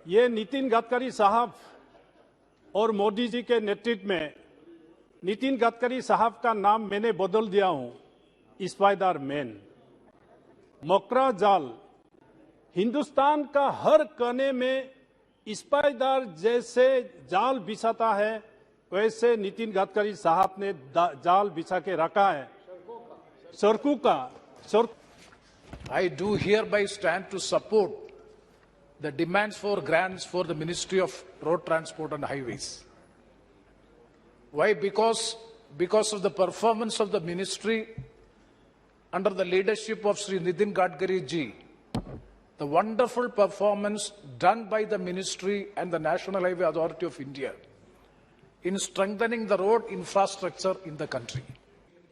ये नितिन गडकरी साहब और मोदी जी के नेतृत्व में नितिन गडकरी साहब का नाम मैंने बदल दिया हूं स्पाइडर मैन। मोकरा जाल हिंदुस्तान का हर कोने में स्पाइडर जैसे जाल बिछाता है, वैसे नितिन गडकरी साहब ने जाल बिछा के रखा है सड़कों का। I do hereby stand to support the demands for grants for the Ministry of Road Transport and Highways. Why? Because of the performance of the ministry under the leadership of Sri Nitin Gadkari ji, the wonderful performance done by the ministry and the National Highway Authority of India in strengthening the road infrastructure in the country.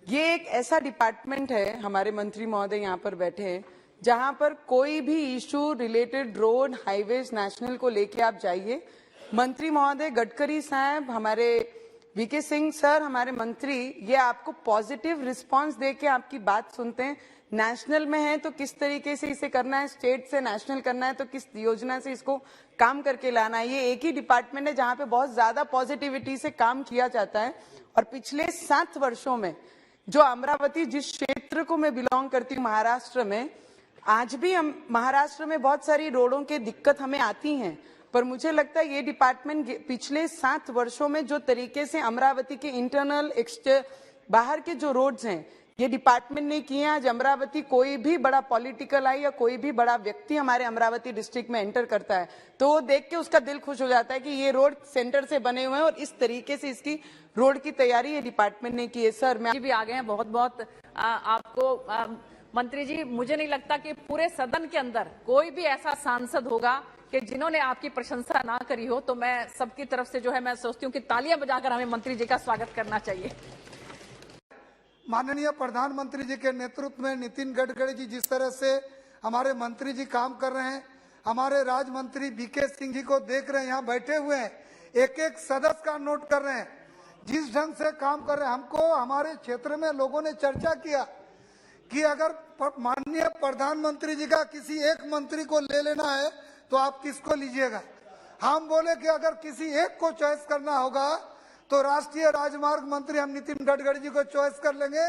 ये एक ऐसा department है, हमारे मंत्री महोदय यहाँ पर बैठे हैं, जहाँ पर कोई भी issue related road highways national को लेके आप जाइए, मंत्री महोदय गडकरी साहब, हमारे वीके सिंह सर, हमारे मंत्री, ये आपको पॉजिटिव रिस्पांस देके आपकी बात सुनते हैं। नेशनल में है तो किस तरीके से इसे करना है, स्टेट से नेशनल करना है तो किस योजना से इसको काम करके लाना है। ये एक ही डिपार्टमेंट है जहाँ पे बहुत ज्यादा पॉजिटिविटी से काम किया जाता है। और पिछले 7 वर्षों में जो अमरावती, जिस क्षेत्र को मैं बिलोंग करती हूँ महाराष्ट्र में, आज भी हम महाराष्ट्र में बहुत सारी रोडों की दिक्कत हमें आती हैं, पर मुझे लगता है ये डिपार्टमेंट पिछले 7 वर्षों में जो तरीके से अमरावती के इंटरनल बाहर के जो रोड्स हैं ये डिपार्टमेंट ने किए। आज अमरावती कोई भी बड़ा पॉलिटिकल आई या कोई भी बड़ा व्यक्ति हमारे अमरावती डिस्ट्रिक्ट में एंटर करता है तो वो देख के उसका दिल खुश हो जाता है कि ये रोड सेंटर से बने हुए हैं और इस तरीके से इसकी रोड की तैयारी ये डिपार्टमेंट ने की है। सर मैं भी आ गए हैं, बहुत बहुत आपको मंत्री जी, मुझे नहीं लगता कि पूरे सदन के अंदर कोई भी ऐसा सांसद होगा कि जिन्होंने आपकी प्रशंसा ना करी हो। तो मैं सबकी तरफ से जो है मैं सोचती हूँ कि तालियां बजाकर हमें मंत्री जी का स्वागत करना चाहिए। माननीय प्रधानमंत्री जी के नेतृत्व में नितिन गडकरी जी जिस तरह से हमारे मंत्री जी काम कर रहे हैं, हमारे राज्य मंत्री वीके सिंह जी को देख रहे हैं, यहाँ बैठे हुए हैं, एक एक सदस्य का नोट कर रहे हैं, जिस ढंग से काम कर रहे हैं। हमको हमारे क्षेत्र में लोगों ने चर्चा किया कि अगर माननीय प्रधानमंत्री जी का किसी एक मंत्री को ले लेना है तो आप किसको लीजिएगा। हम बोले कि अगर किसी एक को चॉइस करना होगा तो राष्ट्रीय राजमार्ग मंत्री हम नितिन गडकरी जी को चॉइस कर लेंगे,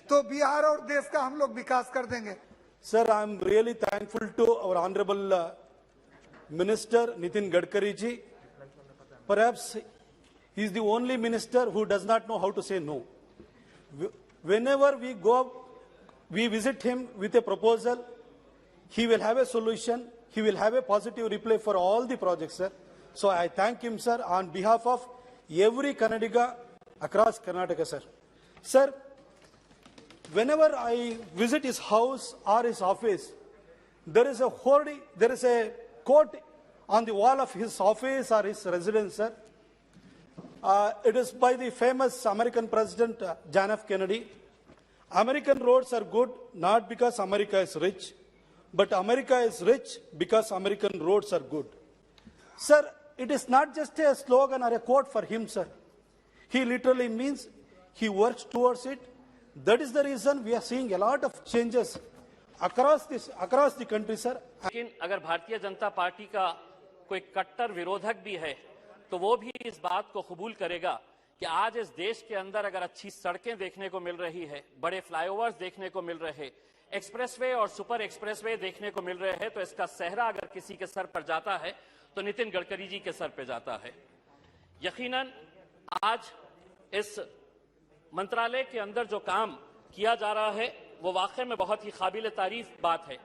तो बिहार और देश का हम लोग विकास कर देंगे। Sir, I am really thankful to our honorable Minister Nitin Gadkari ji. Perhaps he is the only minister who does not know how to say no. Whenever we go, we visit him with a proposal, he will have a solution, he will have a positive reply for all the projects, sir. So I thank him, sir, on behalf of every Kannadiga across Karnataka, sir. Sir, whenever I visit his house or his office, there is a quote on the wall of his office or his residence, sir. It is by the famous American President John F. Kennedy. American roads are good not because America is rich, but America is rich because American roads are good. Sir, it is not just a slogan or a quote for him, sir. He literally means he works towards it. That is the reason we are seeing a lot of changes across the country, sir. लेकिन अगर Bharatiya Janata party का कोई कट्टर विरोधक भी है तो वो भी इस बात को कबूल करेगा कि आज इस देश के अंदर अगर अच्छी सड़कें देखने को मिल रही है, बड़े फ्लाईओवर्स देखने को मिल रहे, एक्सप्रेसवे और सुपर एक्सप्रेसवे देखने को मिल रहे हैं, तो इसका सेहरा अगर किसी के सर पर जाता है तो नितिन गडकरी जी के सर पर जाता है। यकीनन आज इस मंत्रालय के अंदर जो काम किया जा रहा है वो वाकई में बहुत ही काबिल तारीफ बात है।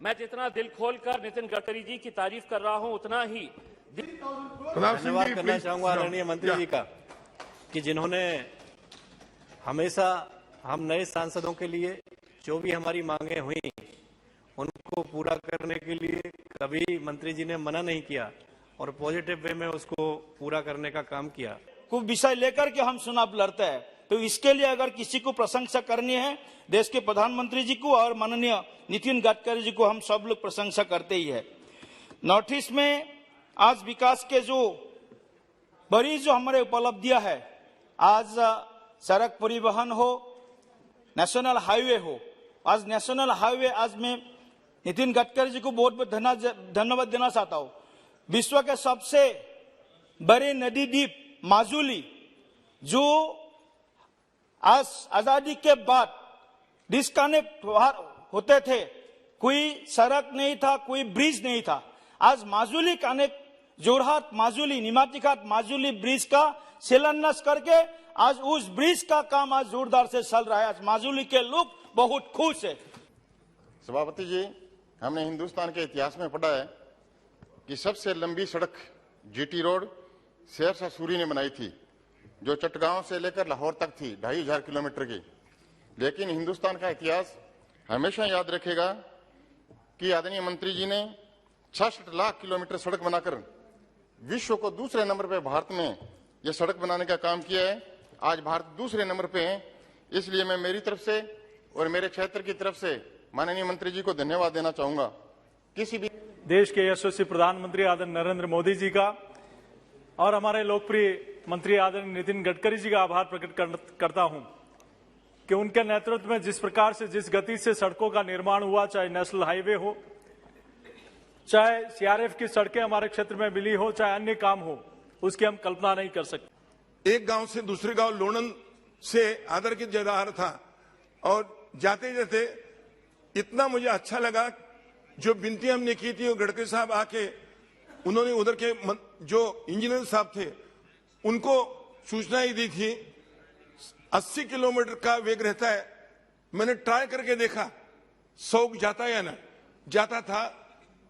मैं जितना दिल खोलकर नितिन गडकरी जी की तारीफ कर रहा हूं उतना ही धन्यवाद करना चाहूंगा आदरणीय मंत्री जी का कि जिन्होंने हमेशा हम नए सांसदों के लिए जो भी हमारी मांगे हुई उनको पूरा करने के लिए कभी मंत्री जी ने मना नहीं किया और पॉजिटिव वे में उसको पूरा करने का काम किया। कुछ विषय लेकर के हम चुनाव लड़ते हैं तो इसके लिए अगर किसी को प्रशंसा करनी है देश के प्रधानमंत्री जी को और माननीय नितिन गडकरी जी को हम सब लोग प्रशंसा करते ही है। नॉर्थ ईस्ट में आज विकास के जो बड़ी जो हमारे उपलब्धियां है, आज सड़क परिवहन हो, नेशनल हाईवे हो, आज नेशनल हाईवे आज मैं नितिन गडकरी जी को बहुत बहुत धन्यवाद देना चाहता हूँ। विश्व के सबसे बड़ी नदी द्वीप माजुली, जो आज आजादी के बाद डिस्कनेक्ट होते थे, कोई सड़क नहीं था, कोई ब्रिज नहीं था। आज माजुली कनेक्ट, जोरहाट माजुली, निमातीघाट माजुली ब्रिज का शिलान्यास करके आज उस ब्रिज का काम आज जोरदार से चल रहा है। आज माजुली के लोग बहुत खुश है। सभापति जी, हमने हिंदुस्तान के इतिहास में पढ़ा है कि सबसे लंबी सड़क जीटी रोड शेरशाह सूरी ने बनाई थी, जो चटगांव से लेकर लाहौर तक थी, 2500 किलोमीटर की। लेकिन हिंदुस्तान का इतिहास हमेशा याद रखेगा कि आदरणीय मंत्री जी ने 66 लाख किलोमीटर सड़क बनाकर विश्व को दूसरे नंबर पे भारत में यह सड़क बनाने का काम किया है। आज भारत दूसरे नंबर पे है। इसलिए मैं मेरी तरफ से और मेरे क्षेत्र की तरफ से माननीय मंत्री जी को धन्यवाद देना चाहूंगा। किसी भी देश के यशस्वी प्रधानमंत्री आदरणीय नरेंद्र मोदी जी का और हमारे लोकप्रिय मंत्री आदरणीय नितिन गडकरी जी का आभार प्रकट करता हूं कि उनके नेतृत्व में जिस प्रकार से, जिस गति से सड़कों का निर्माण हुआ, चाहे नेशनल हाईवे हो, चाहे सीआरएफ की सड़कें हमारे क्षेत्र में मिली हो, चाहे अन्य काम हो, उसकी हम कल्पना नहीं कर सकते। एक गांव से दूसरे गांव लोणन से आदर की जा रहा था और जाते जाते इतना मुझे अच्छा लगा, जो विनती हमने की थी, वो गडकरी साहब आके उन्होंने उधर के जो इंजीनियर साहब थे उनको सूचना ही दी थी। 80 किलोमीटर का वेग रहता है। मैंने ट्राई करके देखा 100 जाता या ना जाता था।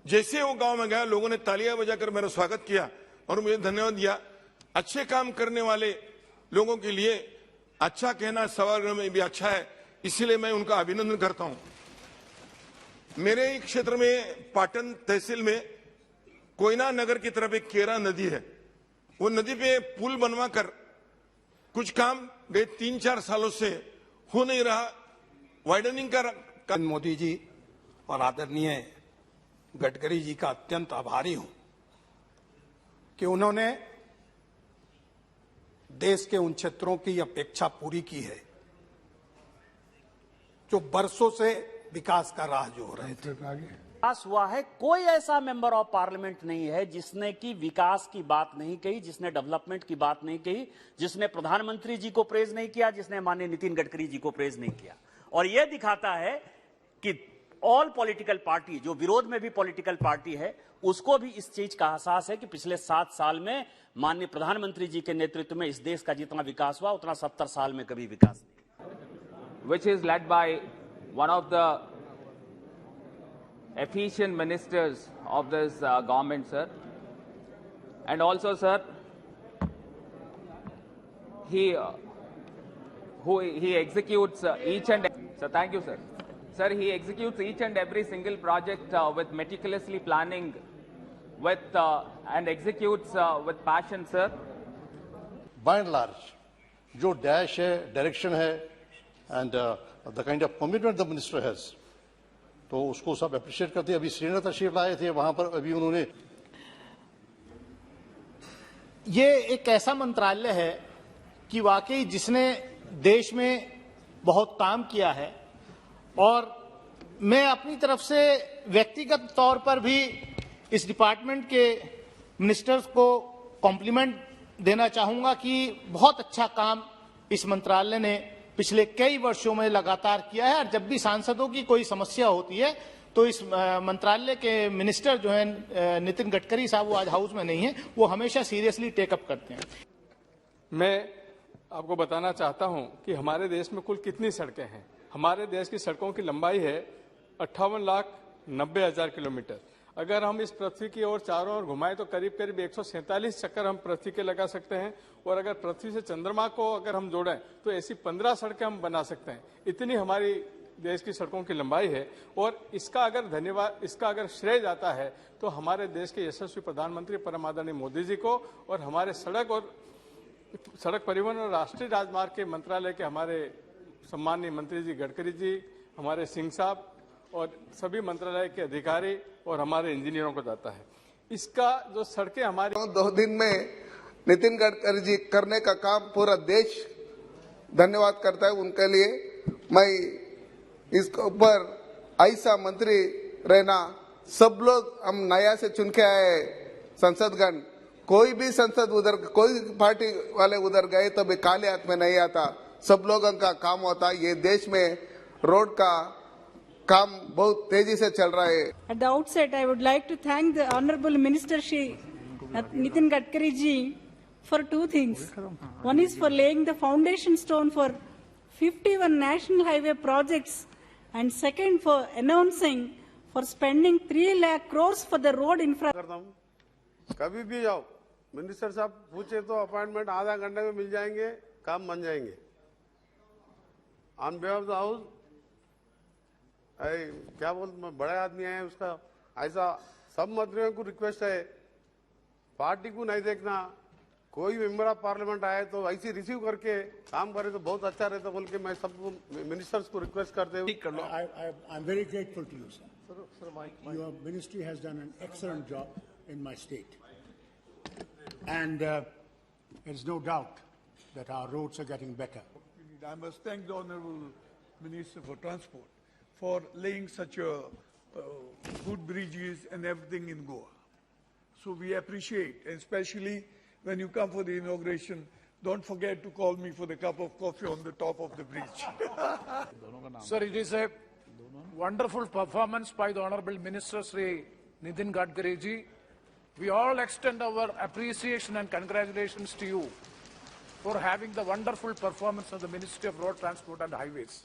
जैसे वो गांव में गया, लोगों ने तालियां बजाकर मेरा स्वागत किया और मुझे धन्यवाद दिया। अच्छे काम करने वाले लोगों के लिए अच्छा कहना सभागृह में भी अच्छा है, इसीलिए मैं उनका अभिनंदन करता हूं। मेरे ही क्षेत्र में पाटन तहसील में कोयना नगर की तरफ एक केरा नदी है। वो नदी पे पुल बनवाकर कुछ काम गए 3-4 सालों से हो नहीं रहा। वाइडनिंग का मोदी जी और आदरणीय गडकरी जी का अत्यंत आभारी हूं कि उन्होंने देश के उन क्षेत्रों की अपेक्षा पूरी की है जो बरसों से विकास का राह जो हो रहे थे। विकास हुआ है। कोई ऐसा मेंबर ऑफ पार्लियामेंट नहीं है जिसने की विकास की बात नहीं कही, जिसने डेवलपमेंट की बात नहीं कही, जिसने प्रधानमंत्री जी को प्रेज नहीं किया, जिसने माननीय नितिन गडकरी जी को प्रेज नहीं किया। और यह दिखाता है कि ऑल पॉलिटिकल पार्टी, जो विरोध में भी पॉलिटिकल पार्टी है, उसको भी इस चीज का एहसास है कि पिछले 7 साल में माननीय प्रधानमंत्री जी के नेतृत्व में इस देश का जितना विकास हुआ उतना 70 साल में कभी विकास नहीं। Which is led by one of the efficient ministers of this government, sir. And also, sir, he executes each and so thank you, sir. Sir, he executes each and every single project with meticulously planning, with and executes with passion, sir. By and large, जो dash है, direction है, and the kind of commitment the minister has, तो उसको सब appreciate करते हैं। अभी श्रीनगर तशरीफ लाए थे, वहां पर अभी उन्होंने ये एक ऐसा मंत्रालय है कि वाकई जिसने देश में बहुत काम किया है। और मैं अपनी तरफ से व्यक्तिगत तौर पर भी इस डिपार्टमेंट के मिनिस्टर्स को कॉम्प्लीमेंट देना चाहूंगा कि बहुत अच्छा काम इस मंत्रालय ने पिछले कई वर्षों में लगातार किया है। और जब भी सांसदों की कोई समस्या होती है तो इस मंत्रालय के मिनिस्टर जो हैं नितिन गडकरी साहब, वो आज हाउस में नहीं है, वो हमेशा सीरियसली टेकअप करते हैं। मैं आपको बताना चाहता हूं कि हमारे देश में कुल कितनी सड़कें हैं। हमारे देश की सड़कों की लंबाई है 58,90,000 किलोमीटर। अगर हम इस पृथ्वी की ओर चारों ओर घुमाएं तो करीब करीब 147 चक्कर हम पृथ्वी के लगा सकते हैं। और अगर पृथ्वी से चंद्रमा को अगर हम जोड़ें तो ऐसी 15 सड़कें हम बना सकते हैं। इतनी हमारी देश की सड़कों की लंबाई है। और इसका अगर श्रेय जाता है तो हमारे देश के यशस्वी प्रधानमंत्री परम आदरणीय मोदी जी को, और हमारे सड़क परिवहन और राष्ट्रीय राजमार्ग के मंत्रालय के हमारे सम्माननीय मंत्री जी गडकरी जी, हमारे सिंह साहब और सभी मंत्रालय के अधिकारी और हमारे इंजीनियरों को जाता है। इसका जो सड़कें हमारी 2 दिन में नितिन गडकरी जी करने का काम पूरा देश धन्यवाद करता है उनके लिए। मैं इसके ऊपर ऐसा मंत्री रहना, सब लोग हम नया से चुन के आए, संसदगण कोई भी संसद उधर कोई पार्टी वाले उधर गए तो भी काले हाथ में नहीं आता, सब लोगों का काम होता। ये देश में रोड का काम बहुत तेजी से चल रहा है। At the outset, I would like to thank the Honorable Minister Shri Nitin Gadkari ji for two things. One is for laying the foundation stone for 51 national highway projects, and second for announcing for spending 3 lakh crores for the road infrastructure. कभी भी जाओ, minister साहब पूछे तो appointment आधा घंटे में मिल जाएंगे, काम बन जाएंगे। On behalf of the house, क्या बोलते बड़े आदमी हैं उसका ऐसा सब मंत्रियों को रिक्वेस्ट है, पार्टी को नहीं देखना, कोई मेंबर ऑफ पार्लियामेंट आए तो ऐसे रिसीव करके काम करे तो बहुत अच्छा रहता बोल के मैं सबको मिनिस्टर्स को रिक्वेस्ट करते हूँ। I am very grateful to you sir. Your ministry has done an excellent job in my state, and there's no doubt that our roads are getting better. I must thank the Honourable Minister for Transport for laying such a good bridges and everything in Goa. So we appreciate, especially when you come for the inauguration, don't forget to call me for the cup of coffee on the top of the bridge. Sir, it is a wonderful performance by the Honourable Minister Sri Nitin Gadkari ji. We all extend our appreciation and congratulations to you for having the wonderful performance of the Ministry of Road Transport and Highways.